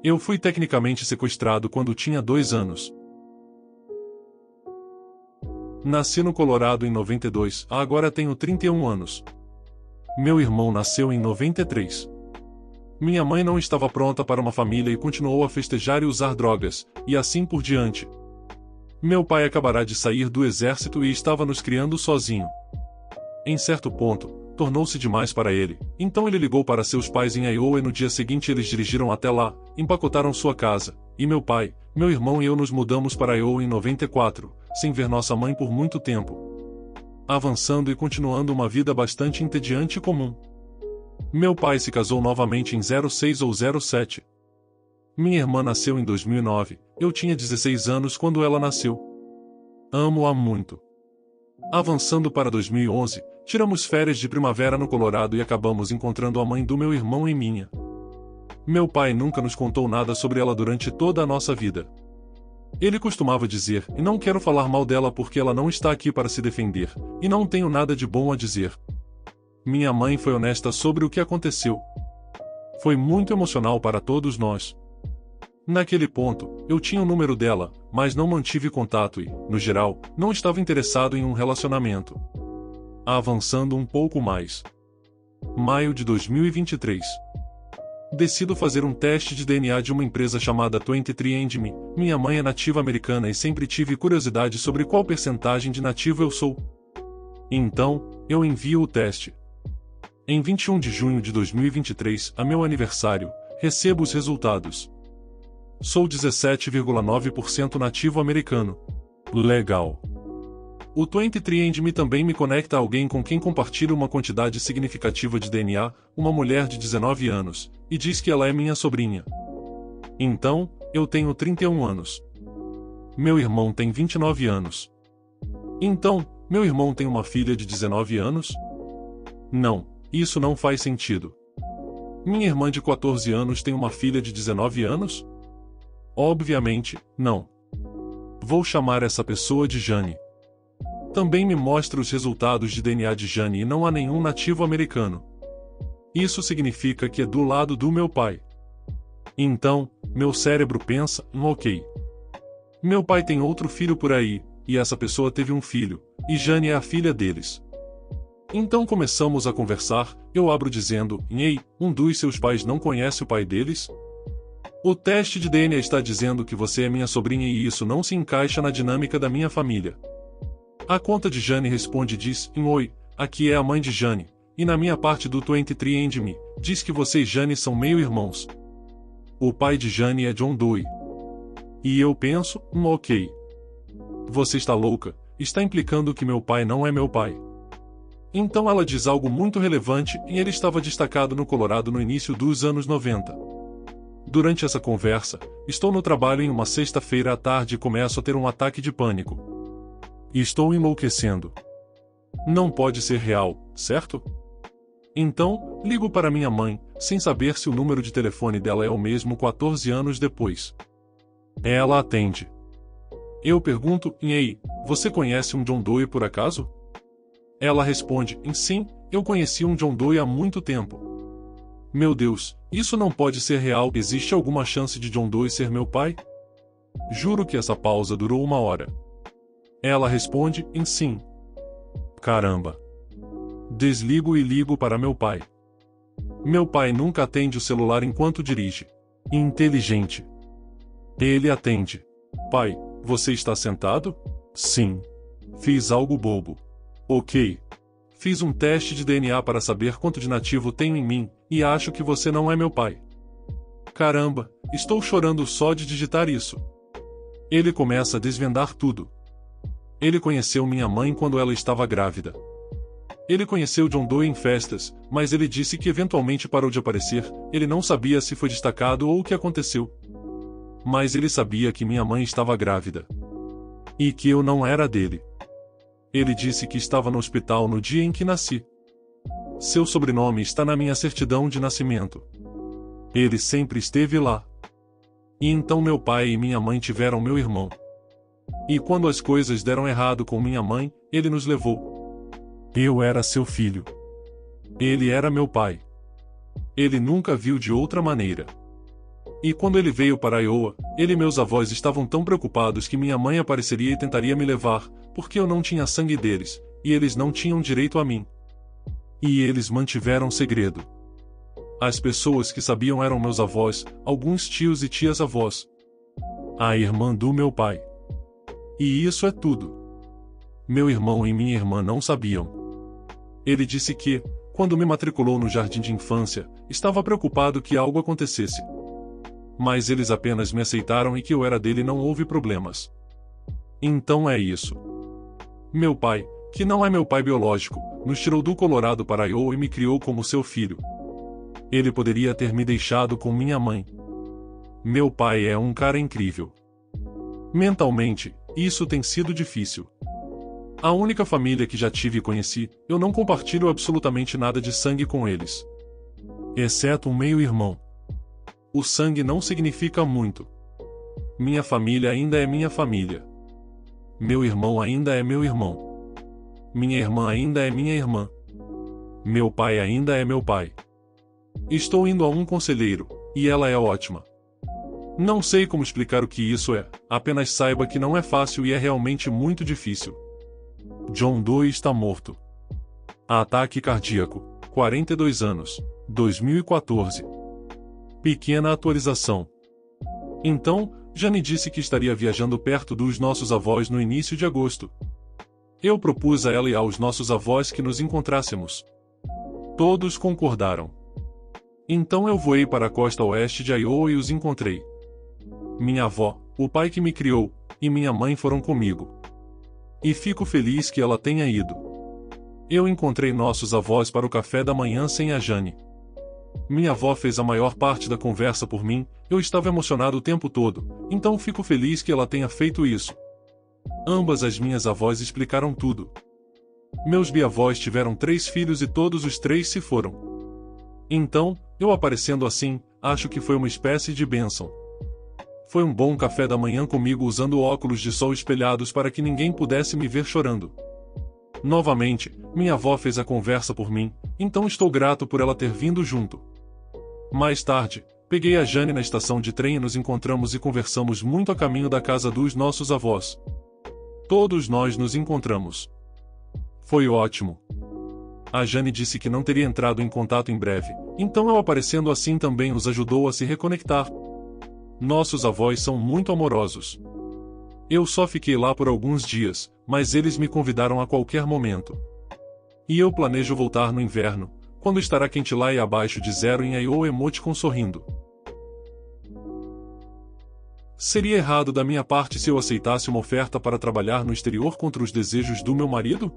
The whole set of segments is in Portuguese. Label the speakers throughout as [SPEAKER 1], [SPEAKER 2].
[SPEAKER 1] Eu fui tecnicamente sequestrado quando tinha 2 anos. Nasci no Colorado em 92, agora tenho 31 anos. Meu irmão nasceu em 93. Minha mãe não estava pronta para uma família e continuou a festejar e usar drogas, e assim por diante. Meu pai acabará de sair do exército e estava nos criando sozinho. Em certo ponto, tornou-se demais para ele, então ele ligou para seus pais em Iowa e no dia seguinte eles dirigiram até lá, empacotaram sua casa, e meu pai, meu irmão e eu nos mudamos para Iowa em 94, sem ver nossa mãe por muito tempo. Avançando e continuando uma vida bastante entediante e comum. Meu pai se casou novamente em 06 ou 07. Minha irmã nasceu em 2009, eu tinha 16 anos quando ela nasceu. Amo-a muito. Avançando para 2011, tiramos férias de primavera no Colorado e acabamos encontrando a mãe do meu irmão em minha. Meu pai nunca nos contou nada sobre ela durante toda a nossa vida. Ele costumava dizer, e não quero falar mal dela porque ela não está aqui para se defender, e não tenho nada de bom a dizer. Minha mãe foi honesta sobre o que aconteceu. Foi muito emocional para todos nós. Naquele ponto, eu tinha o número dela, mas não mantive contato e, no geral, não estava interessado em um relacionamento. Avançando um pouco mais. Maio de 2023. Decido fazer um teste de DNA de uma empresa chamada 23andMe. Minha mãe é nativa americana e sempre tive curiosidade sobre qual percentagem de nativo eu sou. Então, eu envio o teste. Em 21 de junho de 2023, a meu aniversário, recebo os resultados. Sou 17,9% nativo americano. Legal. O 23andMe também me conecta a alguém com quem compartilho uma quantidade significativa de DNA, uma mulher de 19 anos, e diz que ela é minha sobrinha. Então, eu tenho 31 anos. Meu irmão tem 29 anos. Então, meu irmão tem uma filha de 19 anos? Não, isso não faz sentido. Minha irmã de 14 anos tem uma filha de 19 anos? Obviamente, não. Vou chamar essa pessoa de Jane. Também me mostra os resultados de DNA de Jane e não há nenhum nativo americano. Isso significa que é do lado do meu pai. Então, meu cérebro pensa, ok. Meu pai tem outro filho por aí, e essa pessoa teve um filho, e Jane é a filha deles. Então começamos a conversar, eu abro dizendo, ei, um dos seus pais não conhece o pai deles? O teste de DNA está dizendo que você é minha sobrinha e isso não se encaixa na dinâmica da minha família. A conta de Jane responde e diz, oi, aqui é a mãe de Jane, e na minha parte do 23andMe, diz que você e Jane são meio-irmãos. O pai de Jane é John Doe. E eu penso, ok. Você está louca, está implicando que meu pai não é meu pai. Então ela diz algo muito relevante e ele estava destacado no Colorado no início dos anos 90. Durante essa conversa, estou no trabalho em uma sexta-feira à tarde e começo a ter um ataque de pânico. E estou enlouquecendo. Não pode ser real, certo? Então, ligo para minha mãe, sem saber se o número de telefone dela é o mesmo 14 anos depois. Ela atende. Eu pergunto, ei, você conhece um John Doe por acaso? Ela responde, sim, eu conheci um John Doe há muito tempo. Meu Deus, isso não pode ser real. Existe alguma chance de John Doe ser meu pai? Juro que essa pausa durou 1 hora. Ela responde, sim. Caramba. Desligo e ligo para meu pai. Meu pai nunca atende o celular enquanto dirige. Inteligente. Ele atende. Pai, você está sentado? Sim. Fiz algo bobo. Ok. Fiz um teste de DNA para saber quanto de nativo tenho em mim, e acho que você não é meu pai. Caramba, estou chorando só de digitar isso. Ele começa a desvendar tudo. Ele conheceu minha mãe quando ela estava grávida. Ele conheceu John Doe em festas, mas ele disse que eventualmente parou de aparecer, ele não sabia se foi destacado ou o que aconteceu. Mas ele sabia que minha mãe estava grávida. E que eu não era dele. Ele disse que estava no hospital no dia em que nasci. Seu sobrenome está na minha certidão de nascimento. Ele sempre esteve lá. E então meu pai e minha mãe tiveram meu irmão. E quando as coisas deram errado com minha mãe, ele nos levou. Eu era seu filho. Ele era meu pai. Ele nunca viu de outra maneira. E quando ele veio para Iowa, ele e meus avós estavam tão preocupados que minha mãe apareceria e tentaria me levar, porque eu não tinha sangue deles, e eles não tinham direito a mim. E eles mantiveram segredo. As pessoas que sabiam eram meus avós, alguns tios e tias-avós. A irmã do meu pai. E isso é tudo. Meu irmão e minha irmã não sabiam. Ele disse que, quando me matriculou no jardim de infância, estava preocupado que algo acontecesse. Mas eles apenas me aceitaram e que eu era dele e não houve problemas. Então é isso. Meu pai, que não é meu pai biológico, nos tirou do Colorado para Iowa e me criou como seu filho. Ele poderia ter me deixado com minha mãe. Meu pai é um cara incrível. Mentalmente, isso tem sido difícil. A única família que já tive e conheci, eu não compartilho absolutamente nada de sangue com eles. Exceto um meio-irmão. O sangue não significa muito. Minha família ainda é minha família. Meu irmão ainda é meu irmão. Minha irmã ainda é minha irmã. Meu pai ainda é meu pai. Estou indo a um conselheiro, e ela é ótima. Não sei como explicar o que isso é, apenas saiba que não é fácil e é realmente muito difícil. John Doe está morto. Ataque cardíaco, 42 anos, 2014. Pequena atualização. Então, Jane disse que estaria viajando perto dos nossos avós no início de agosto. Eu propus a ela e aos nossos avós que nos encontrássemos. Todos concordaram. Então eu voei para a costa oeste de Iowa e os encontrei. Minha avó, o pai que me criou, e minha mãe foram comigo. E fico feliz que ela tenha ido. Eu encontrei nossos avós para o café da manhã sem a Jane. Minha avó fez a maior parte da conversa por mim, eu estava emocionado o tempo todo, então fico feliz que ela tenha feito isso. Ambas as minhas avós explicaram tudo. Meus biavós tiveram 3 filhos e todos os 3 se foram. Então, eu aparecendo assim, acho que foi uma espécie de bênção. Foi um bom café da manhã comigo usando óculos de sol espelhados para que ninguém pudesse me ver chorando. Novamente, minha avó fez a conversa por mim, então estou grato por ela ter vindo junto. Mais tarde, peguei a Jane na estação de trem e nos encontramos e conversamos muito a caminho da casa dos nossos avós. Todos nós nos encontramos. Foi ótimo. A Jane disse que não teria entrado em contato em breve, então eu aparecendo assim também os ajudou a se reconectar. Nossos avós são muito amorosos. Eu só fiquei lá por alguns dias, mas eles me convidaram a qualquer momento. E eu planejo voltar no inverno, quando estará quente lá e abaixo de 0 em Iowa emoticon sorrindo. Seria errado da minha parte se eu aceitasse uma oferta para trabalhar no exterior contra os desejos do meu marido?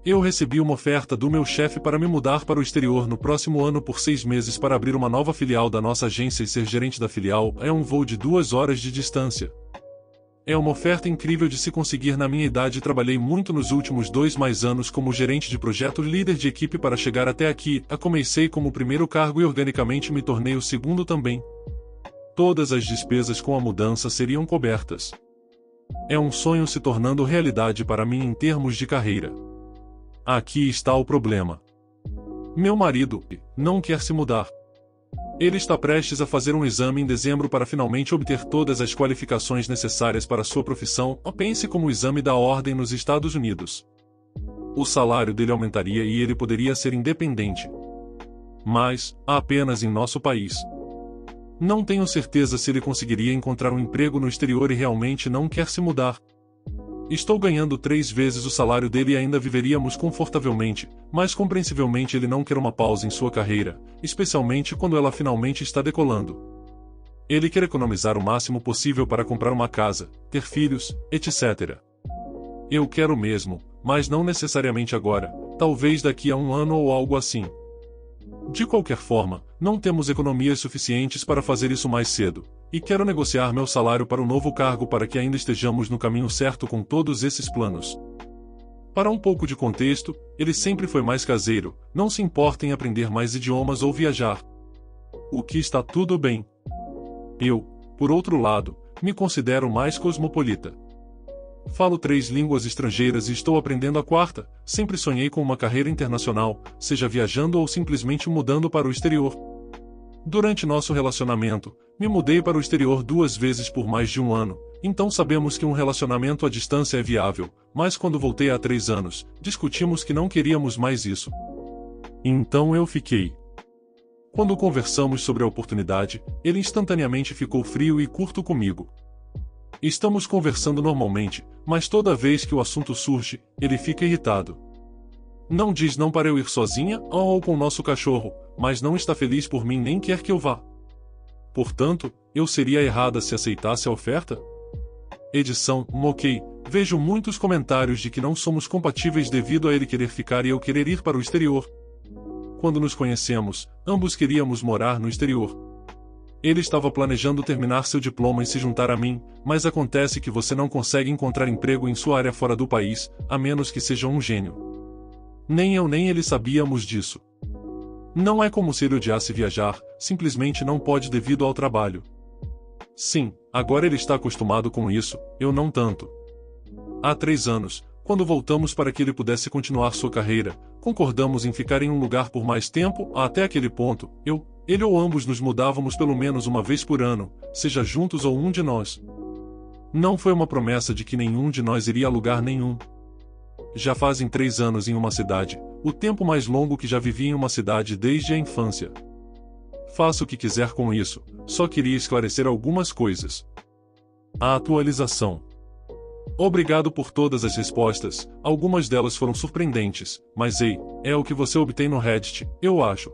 [SPEAKER 1] Eu recebi uma oferta do meu chefe para me mudar para o exterior no próximo ano por 6 meses para abrir uma nova filial da nossa agência e ser gerente da filial. É um voo de 2 horas de distância. É uma oferta incrível de se conseguir na minha idade e trabalhei muito nos últimos 2 anos como gerente de projeto e líder de equipe para chegar até aqui. Comecei como o primeiro cargo e organicamente me tornei o segundo também. Todas as despesas com a mudança seriam cobertas. É um sonho se tornando realidade para mim em termos de carreira. Aqui está o problema. Meu marido não quer se mudar. Ele está prestes a fazer um exame em dezembro para finalmente obter todas as qualificações necessárias para sua profissão. Pense como o exame da ordem nos Estados Unidos. O salário dele aumentaria e ele poderia ser independente. Mas, apenas em nosso país. Não tenho certeza se ele conseguiria encontrar um emprego no exterior e realmente não quer se mudar. Estou ganhando 3 vezes o salário dele e ainda viveríamos confortavelmente, mas compreensivelmente ele não quer uma pausa em sua carreira, especialmente quando ela finalmente está decolando. Ele quer economizar o máximo possível para comprar uma casa, ter filhos, etc. Eu quero mesmo, mas não necessariamente agora, talvez daqui a 1 ano ou algo assim. De qualquer forma, não temos economias suficientes para fazer isso mais cedo, e quero negociar meu salário para o novo cargo para que ainda estejamos no caminho certo com todos esses planos. Para um pouco de contexto, ele sempre foi mais caseiro, não se importa em aprender mais idiomas ou viajar. O que está tudo bem. Eu, por outro lado, me considero mais cosmopolita. Falo 3 línguas estrangeiras e estou aprendendo a 4ª, sempre sonhei com uma carreira internacional, seja viajando ou simplesmente mudando para o exterior. Durante nosso relacionamento, me mudei para o exterior 2 vezes por mais de um ano, então sabemos que um relacionamento à distância é viável, mas quando voltei há 3 anos, discutimos que não queríamos mais isso. Então eu fiquei. Quando conversamos sobre a oportunidade, ele instantaneamente ficou frio e curto comigo. Estamos conversando normalmente, mas toda vez que o assunto surge, ele fica irritado. Não diz não para eu ir sozinha ou com nosso cachorro, mas não está feliz por mim nem quer que eu vá. Portanto, eu seria errada se aceitasse a oferta? Edição, ok, vejo muitos comentários de que não somos compatíveis devido a ele querer ficar e eu querer ir para o exterior. Quando nos conhecemos, ambos queríamos morar no exterior. Ele estava planejando terminar seu diploma e se juntar a mim, mas acontece que você não consegue encontrar emprego em sua área fora do país, a menos que seja um gênio. Nem eu nem ele sabíamos disso. Não é como se ele odiasse viajar, simplesmente não pode devido ao trabalho. Sim, agora ele está acostumado com isso, eu não tanto. Há 3 anos, quando voltamos para que ele pudesse continuar sua carreira, concordamos em ficar em um lugar por mais tempo, até aquele ponto, ele ou ambos nos mudávamos pelo menos uma vez por ano, seja juntos ou um de nós. Não foi uma promessa de que nenhum de nós iria a lugar nenhum. Já fazem 3 anos em uma cidade, o tempo mais longo que já vivi em uma cidade desde a infância. Faça o que quiser com isso, só queria esclarecer algumas coisas. A atualização. Obrigado por todas as respostas, algumas delas foram surpreendentes, mas ei, é o que você obtém no Reddit, eu acho.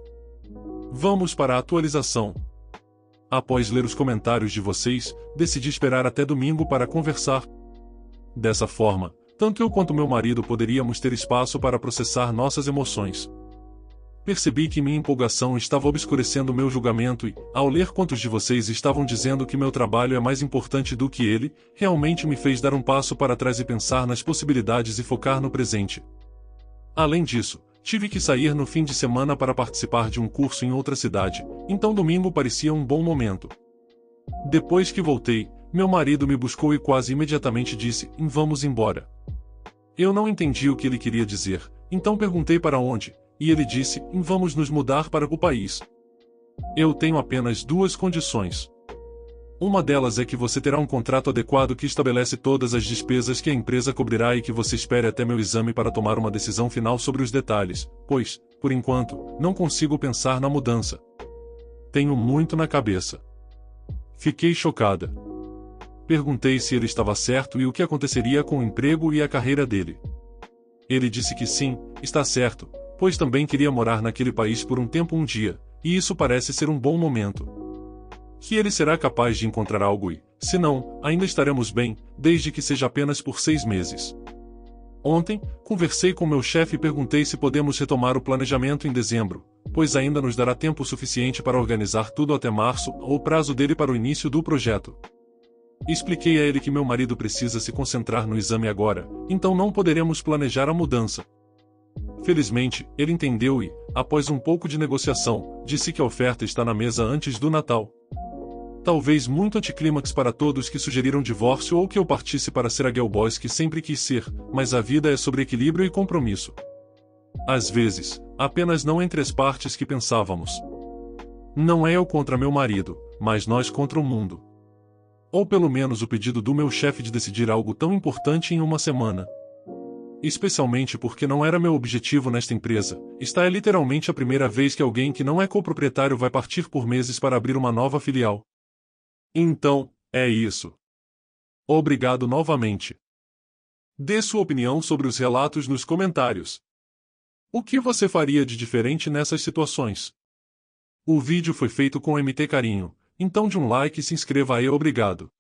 [SPEAKER 1] Vamos para a atualização. Após ler os comentários de vocês, decidi esperar até domingo para conversar. Dessa forma, tanto eu quanto meu marido poderíamos ter espaço para processar nossas emoções. Percebi que minha empolgação estava obscurecendo meu julgamento e, ao ler quantos de vocês estavam dizendo que meu trabalho é mais importante do que ele, realmente me fez dar um passo para trás e pensar nas possibilidades e focar no presente. Além disso, tive que sair no fim de semana para participar de um curso em outra cidade, então domingo parecia um bom momento. Depois que voltei, meu marido me buscou e quase imediatamente disse: vamos embora. Eu não entendi o que ele queria dizer, então perguntei para onde, e ele disse: vamos nos mudar para o país. Eu tenho apenas 2 condições. Uma delas é que você terá um contrato adequado que estabelece todas as despesas que a empresa cobrirá e que você espere até meu exame para tomar uma decisão final sobre os detalhes, pois, por enquanto, não consigo pensar na mudança. Tenho muito na cabeça. Fiquei chocada. Perguntei se ele estava certo e o que aconteceria com o emprego e a carreira dele. Ele disse que sim, está certo, pois também queria morar naquele país por um tempo um dia, e isso parece ser um bom momento. Que ele será capaz de encontrar algo e, se não, ainda estaremos bem, desde que seja apenas por 6 meses. Ontem, conversei com meu chefe e perguntei se podemos retomar o planejamento em dezembro, pois ainda nos dará tempo suficiente para organizar tudo até março, ou o prazo dele para o início do projeto. Expliquei a ele que meu marido precisa se concentrar no exame agora, então não poderemos planejar a mudança. Felizmente, ele entendeu e, após um pouco de negociação, disse que a oferta está na mesa antes do Natal. Talvez muito anticlímax para todos que sugeriram divórcio ou que eu partisse para ser a girl boss que sempre quis ser, mas a vida é sobre equilíbrio e compromisso. Às vezes, apenas não entre as partes que pensávamos. Não é eu contra meu marido, mas nós contra o mundo. Ou pelo menos o pedido do meu chefe de decidir algo tão importante em uma semana. Especialmente porque não era meu objetivo nesta empresa, esta é literalmente a primeira vez que alguém que não é coproprietário vai partir por meses para abrir uma nova filial. Então, é isso. Obrigado novamente. Dê sua opinião sobre os relatos nos comentários. O que você faria de diferente nessas situações? O vídeo foi feito com MT Carinho, então de um like e se inscreva aí. Obrigado.